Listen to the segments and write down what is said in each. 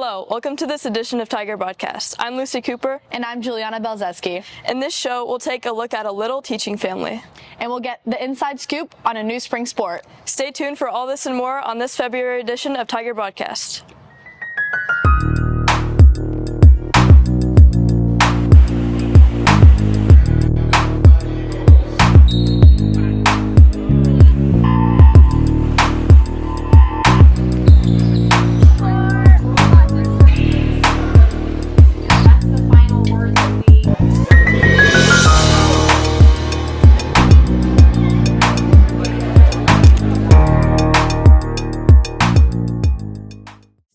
Hello, welcome to this edition of Tiger Broadcast. I'm Lucy Cooper. And I'm Juliana Belzeski. In this show, we'll take a look at a little teaching family. And we'll get the inside scoop on a new spring sport. Stay tuned for all this and more on this February edition of Tiger Broadcast.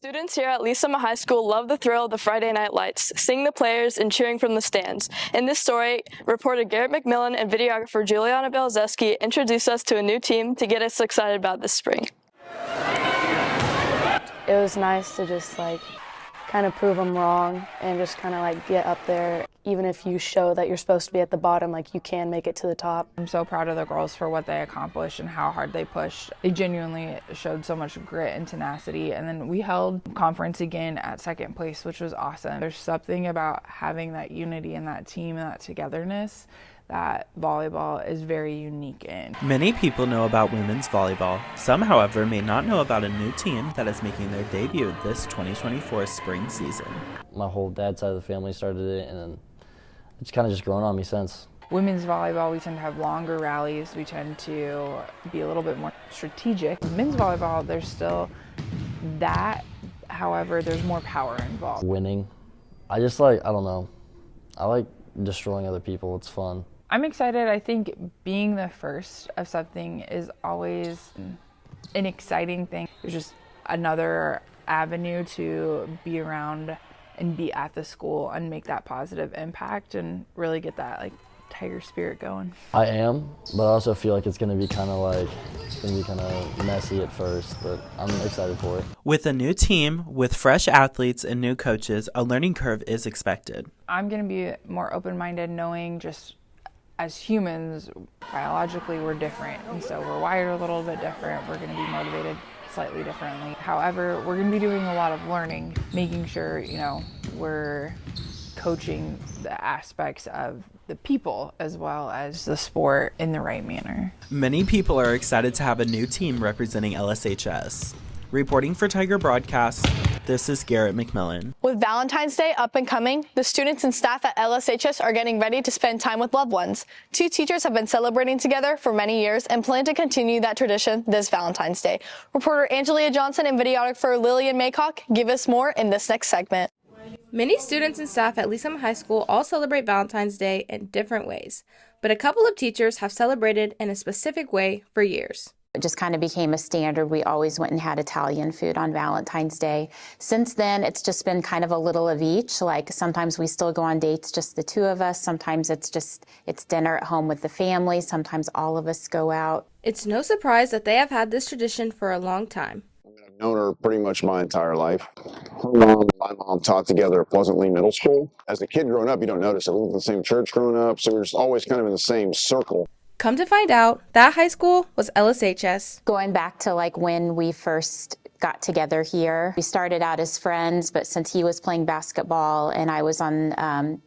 Students here at Leesama High School love the thrill of the Friday night lights, seeing the players and cheering from the stands. In this story, reporter Garrett McMillan and videographer Juliana Belzeski introduce us to a new team to get us excited about this spring. It was nice to just kind of prove them wrong and just kind of get up there. Even if you show that you're supposed to be at the bottom, you can make it to the top. I'm so proud of the girls for what they accomplished and how hard they pushed. They genuinely showed so much grit and tenacity. And then we held conference again at second place, which was awesome. There's something about having that unity and that team and that togetherness that volleyball is very unique in. Many people know about women's volleyball. Some, however, may not know about a new team that is making their debut this 2024 spring season. My whole dad's side of the family started it, and then it's kind of just grown on me since. Women's volleyball, we tend to have longer rallies. We tend to be a little bit more strategic. Men's volleyball, there's still that. However, there's more power involved. Winning. I just I don't know. I like destroying other people. It's fun. I'm excited. I think being the first of something is always an exciting thing. It's just another avenue to be around and be at the school and make that positive impact and really get that Tiger spirit going. I am, but I also feel like it's going to be kind of messy at first, but I'm excited for it. With a new team, with fresh athletes and new coaches, a learning curve is expected. I'm going to be more open-minded, knowing just as humans, biologically we're different, and so we're wired a little bit different. We're going to be motivated slightly differently. However, we're going to be doing a lot of learning, making sure, we're coaching the aspects of the people as well as the sport in the right manner. Many people are excited to have a new team representing LSHS. Reporting for Tiger Broadcast, this is Garrett McMillan. With Valentine's Day up and coming, the students and staff at LSHS are getting ready to spend time with loved ones. Two teachers have been celebrating together for many years and plan to continue that tradition this Valentine's Day. Reporter Angelia Johnson and videographer Lillian Maycock give us more in this next segment. Many students and staff at Leesama High School all celebrate Valentine's Day in different ways, but a couple of teachers have celebrated in a specific way for years. It just kind of became a standard. We always went and had Italian food on Valentine's Day. Since then, it's just been kind of a little of each. Sometimes we still go on dates, just the two of us. Sometimes it's dinner at home with the family. Sometimes all of us go out. It's no surprise that they have had this tradition for a long time. I've known her pretty much my entire life. Her mom and my mom taught together at Pleasantly Middle School. As a kid growing up, you don't notice it. We went to the same church growing up, so we were just always kind of in the same circle. Come to find out, that high school was LSHS. Going back to when we first got together here, we started out as friends, but since he was playing basketball and I was on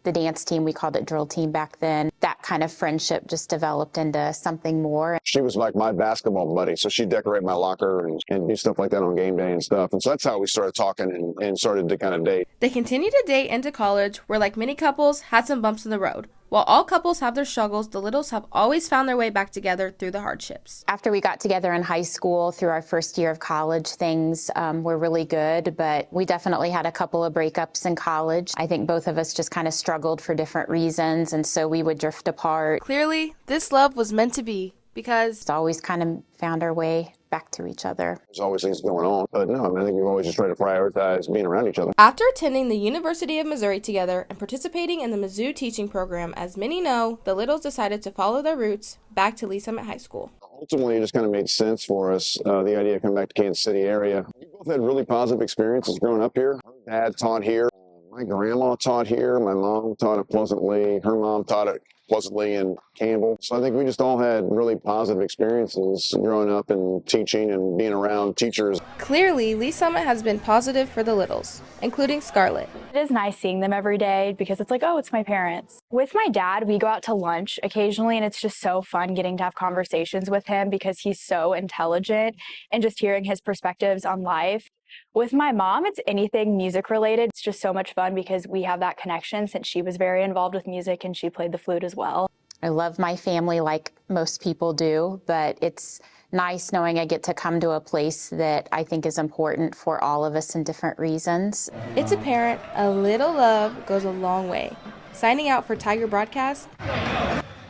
the dance team, we called it drill team back then, that kind of friendship just developed into something more. She was like my basketball buddy, so she'd decorate my locker and do stuff like that on game day and stuff. And so that's how we started talking and started to kind of date. They continued to date into college, where like many couples, had some bumps in the road. While all couples have their struggles, the Littles have always found their way back together through the hardships. After we got together in high school, through our first year of college, things were really good, but we definitely had a couple of breakups in college. I think both of us just kind of struggled for different reasons, and so we would drift apart. Clearly, this love was meant to be, because it's always kind of found our way back to each other. There's always things going on, but no, I think we've always just tried to prioritize being around each other. After attending the University of Missouri together and participating in the Mizzou teaching program, as many know, the Littles decided to follow their roots back to Leesama High School. Ultimately, it just kind of made sense for us, the idea of coming back to Kansas City area. We both had really positive experiences growing up here. Her dad taught here. My grandma taught here. My mom taught at Pleasantly. Her mom taught at pleasantly in Campbell. So I think we just all had really positive experiences growing up and teaching and being around teachers. Clearly, Lee Summit has been positive for the littles, including Scarlett. It is nice seeing them every day because it's like, oh, it's my parents. With my dad, we go out to lunch occasionally, and it's just so fun getting to have conversations with him because he's so intelligent and just hearing his perspectives on life. With my mom, it's anything music related. It's just so much fun because we have that connection since she was very involved with music and she played the flute as well. I love my family like most people do, but it's nice knowing I get to come to a place that I think is important for all of us in different reasons. It's apparent a little love goes a long way. Signing out for Tiger Broadcast,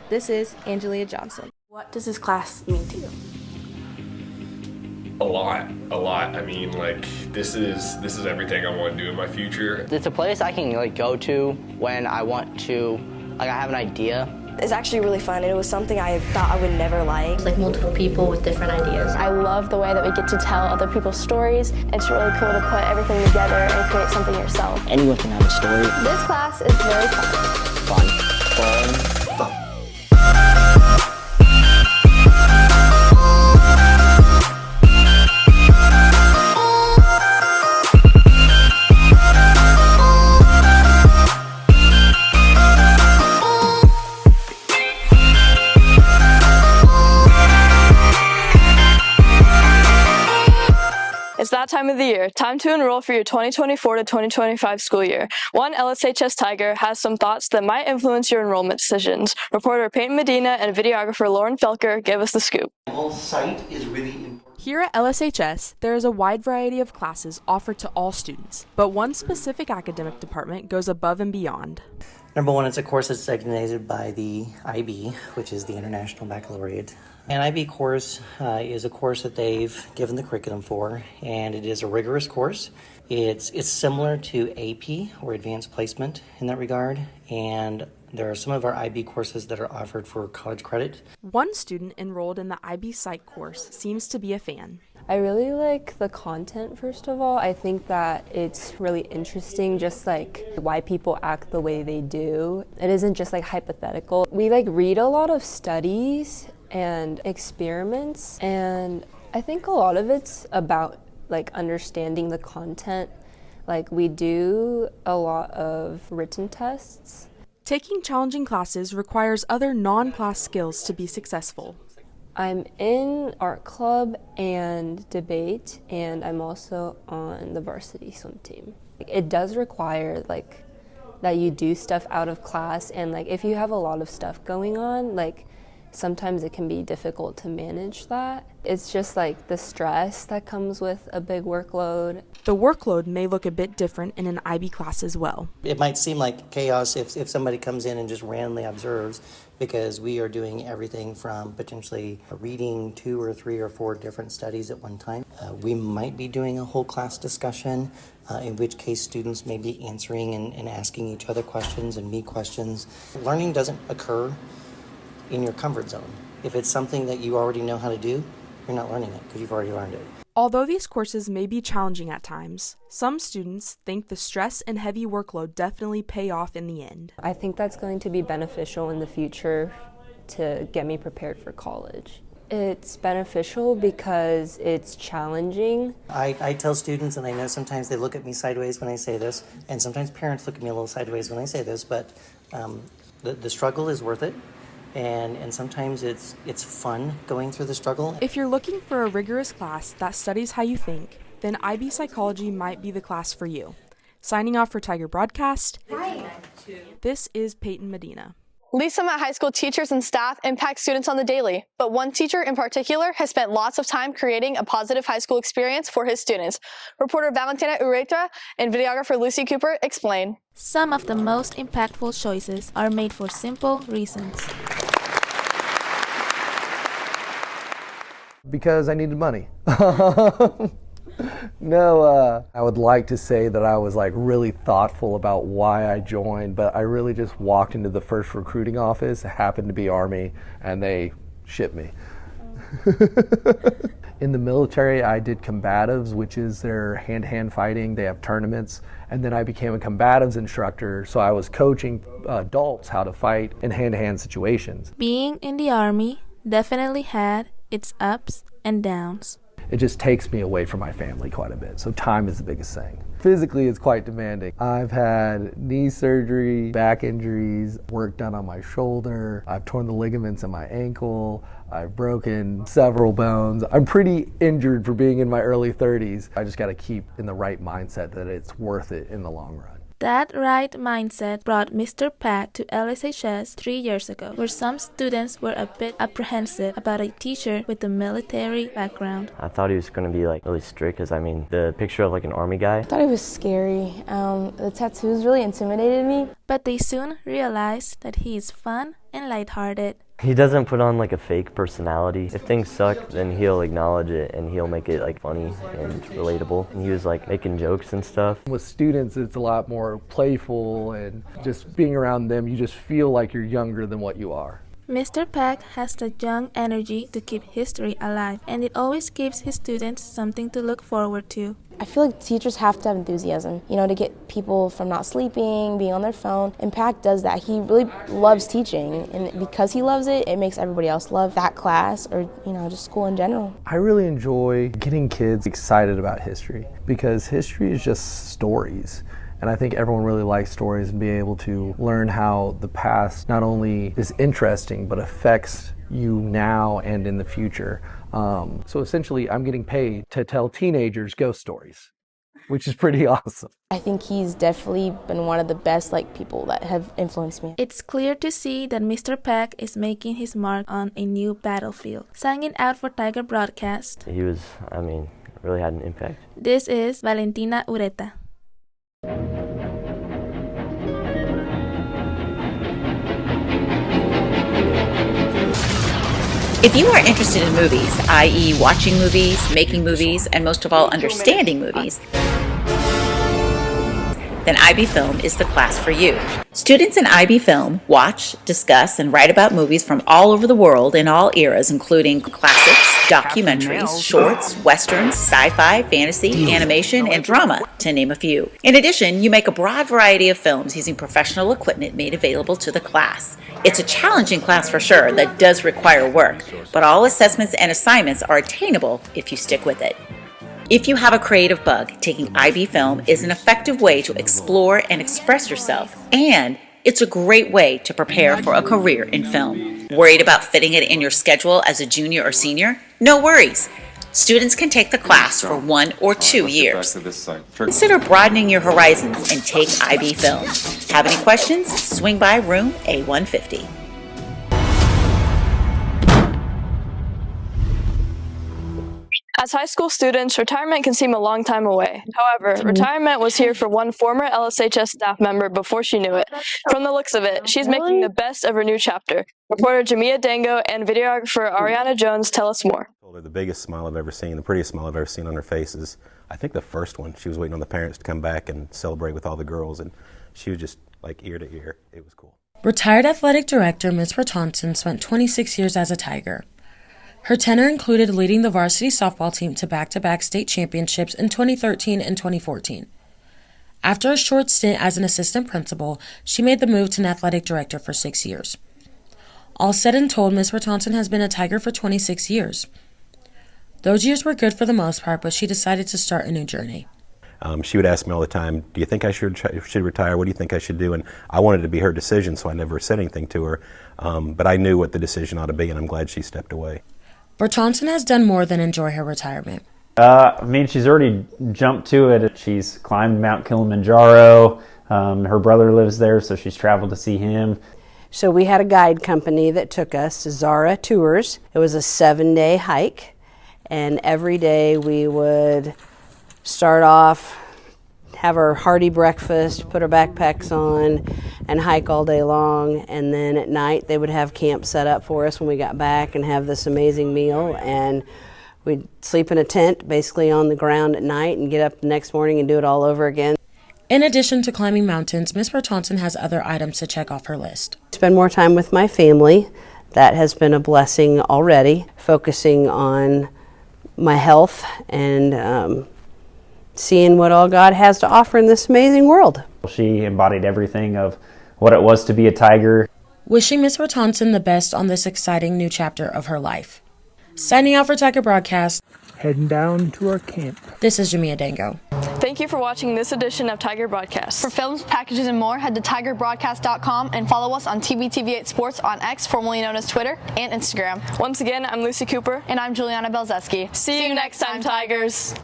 this is Angelia Johnson. What does this class mean to you? A lot. I mean, like, this is everything I want to do in my future. It's a place I can like go to when I want to, like I have an idea. It's actually really fun. It was something I thought I would never like. It's like multiple people with different ideas. I love the way that we get to tell other people's stories. It's really cool to put everything together and create something yourself. Anyone can have a story. This class is very fun. Fun. It's that time of the year. Time to enroll for your 2024 to 2025 school year. One LSHS Tiger has some thoughts that might influence your enrollment decisions. Reporter Peyton Medina and videographer Lauren Felker give us the scoop. Sight is really important. Here at LSHS, there is a wide variety of classes offered to all students, but one specific academic department goes above and beyond. Number one, it's a course that's designated by the IB, which is the International Baccalaureate. An IB course is a course that they've given the curriculum for, and it is a rigorous course. It's similar to AP, or Advanced Placement, in that regard, and there are some of our IB courses that are offered for college credit. One student enrolled in the IB Psych course seems to be a fan. I really like the content, first of all. I think that it's really interesting, just like why people act the way they do. It isn't just like hypothetical. We like read a lot of studies and experiments, and I think a lot of it's about like understanding the content. Like we do a lot of written tests. Taking challenging classes requires other non-class skills to be successful. I'm in art club and debate, and I'm also on the varsity swim team. It does require like that you do stuff out of class, and like if you have a lot of stuff going on, like sometimes it can be difficult to manage that. It's just like the stress that comes with a big workload. The workload may look a bit different in an IB class as well. It might seem like chaos if somebody comes in and just randomly observes, because we are doing everything from potentially reading 2 or 3 or 4 different studies at one time. We might be doing a whole class discussion, in which case students may be answering and asking each other questions and me questions. Learning doesn't occur in your comfort zone. If it's something that you already know how to do, you're not learning it because you've already learned it. Although these courses may be challenging at times, some students think the stress and heavy workload definitely pay off in the end. I think that's going to be beneficial in the future to get me prepared for college. It's beneficial because it's challenging. I tell students, and I know sometimes they look at me sideways when I say this, and sometimes parents look at me a little sideways when I say this, but the struggle is worth it. And sometimes it's fun going through the struggle. If you're looking for a rigorous class that studies how you think, then IB Psychology might be the class for you. Signing off for Tiger Broadcast, this is Peyton Medina. Lee Summit High School teachers and staff impact students on the daily, but one teacher in particular has spent lots of time creating a positive high school experience for his students. Reporter Valentina Ureta and videographer Lucy Cooper explain. Some of the most impactful choices are made for simple reasons. Because I needed money. No, I would like to say that I was like really thoughtful about why I joined, but I really just walked into the first recruiting office. It happened to be Army, and they shipped me. In the military, I did combatives, which is their hand-to-hand fighting. They have tournaments. And then I became a combatives instructor, so I was coaching adults how to fight in hand-to-hand situations. Being in the Army definitely had its ups and downs. It just takes me away from my family quite a bit, so time is the biggest thing. Physically, it's quite demanding. I've had knee surgery, back injuries, work done on my shoulder. I've torn the ligaments in my ankle. I've broken several bones. I'm pretty injured for being in my early 30s. I just got to keep in the right mindset that it's worth it in the long run. That right mindset brought Mr. Pack to LSHS 3 years ago, where some students were a bit apprehensive about a teacher with a military background. I thought he was going to be really strict, because the picture of an army guy. I thought it was scary. The tattoos really intimidated me. But they soon realized that he is fun and lighthearted. He doesn't put on a fake personality. If things suck, then he'll acknowledge it and he'll make it funny and relatable. And he was making jokes and stuff. With students, it's a lot more playful, and just being around them, you just feel like you're younger than what you are. Mr. Peck has the young energy to keep history alive, and it always gives his students something to look forward to. I feel like teachers have to have enthusiasm, to get people from not sleeping, being on their phone. And Pack does that. He really loves teaching, and because he loves it, it makes everybody else love that class or, just school in general. I really enjoy getting kids excited about history, because history is just stories. And I think everyone really likes stories, and being able to learn how the past not only is interesting, but affects you now and in the future. So essentially, I'm getting paid to tell teenagers ghost stories, which is pretty awesome. I think he's definitely been one of the best people that have influenced me. It's clear to see that Mr. Peck is making his mark on a new battlefield. Signing out for Tiger Broadcast. He was, really had an impact. This is Valentina Ureta. If you are interested in movies, i.e. watching movies, making movies, and most of all understanding movies, then IB Film is the class for you. Students in IB Film watch, discuss, and write about movies from all over the world in all eras, including classics, documentaries, shorts, westerns, sci-fi, fantasy, animation, and drama, to name a few. In addition, you make a broad variety of films using professional equipment made available to the class. It's a challenging class for sure that does require work, but all assessments and assignments are attainable if you stick with it. If you have a creative bug, taking IB Film is an effective way to explore and express yourself, and it's a great way to prepare for a career in film. Worried about fitting it in your schedule as a junior or senior? No worries. Students can take the class for 1 or 2 years. Consider broadening your horizons and take IB Film. Have any questions? Swing by room A150. As high school students, retirement can seem a long time away. However, retirement was here for one former LSHS staff member before she knew it. From the looks of it, she's making the best of her new chapter. Reporter Jamia Dango and videographer Ariana Jones tell us more. The biggest smile I've ever seen, the prettiest smile I've ever seen on her face is, I think, the first one. She was waiting on the parents to come back and celebrate with all the girls, and she was just ear to ear. It was cool. Retired athletic director Ms. Bertonson spent 26 years as a Tiger. Her tenure included leading the varsity softball team to back-to-back state championships in 2013 and 2014. After a short stint as an assistant principal, she made the move to an athletic director for 6 years. All said and told, Ms. Bertonson has been a Tiger for 26 years. Those years were good for the most part, but she decided to start a new journey. She would ask me all the time, do you think I should retire? What do you think I should do? And I wanted it to be her decision, so I never said anything to her. But I knew what the decision ought to be, and I'm glad she stepped away. Bertonson has done more than enjoy her retirement. She's already jumped to it. She's climbed Mount Kilimanjaro. Her brother lives there, so she's traveled to see him. So we had a guide company that took us to Zara Tours. It was a 7-day hike, and every day we would start off, have our hearty breakfast, put our backpacks on, and hike all day long. And then at night they would have camp set up for us when we got back and have this amazing meal. And we'd sleep in a tent basically on the ground at night and get up the next morning and do it all over again. In addition to climbing mountains, Ms. Bertonson has other items to check off her list. Spend more time with my family. That has been a blessing already, focusing on my health and seeing what all God has to offer in this amazing world. She embodied everything of what it was to be a Tiger. Wishing Miss Ratonson the best on this exciting new chapter of her life. Signing out for Tiger Broadcast. Heading down to our camp. This is Jamia Dango. Thank you for watching this edition of Tiger Broadcast. For films, packages, and more, head to tigerbroadcast.com and follow us on TBTV8 Sports on X, formerly known as Twitter, and Instagram. Once again, I'm Lucy Cooper. And I'm Juliana Belzeski. See you next time, Tigers.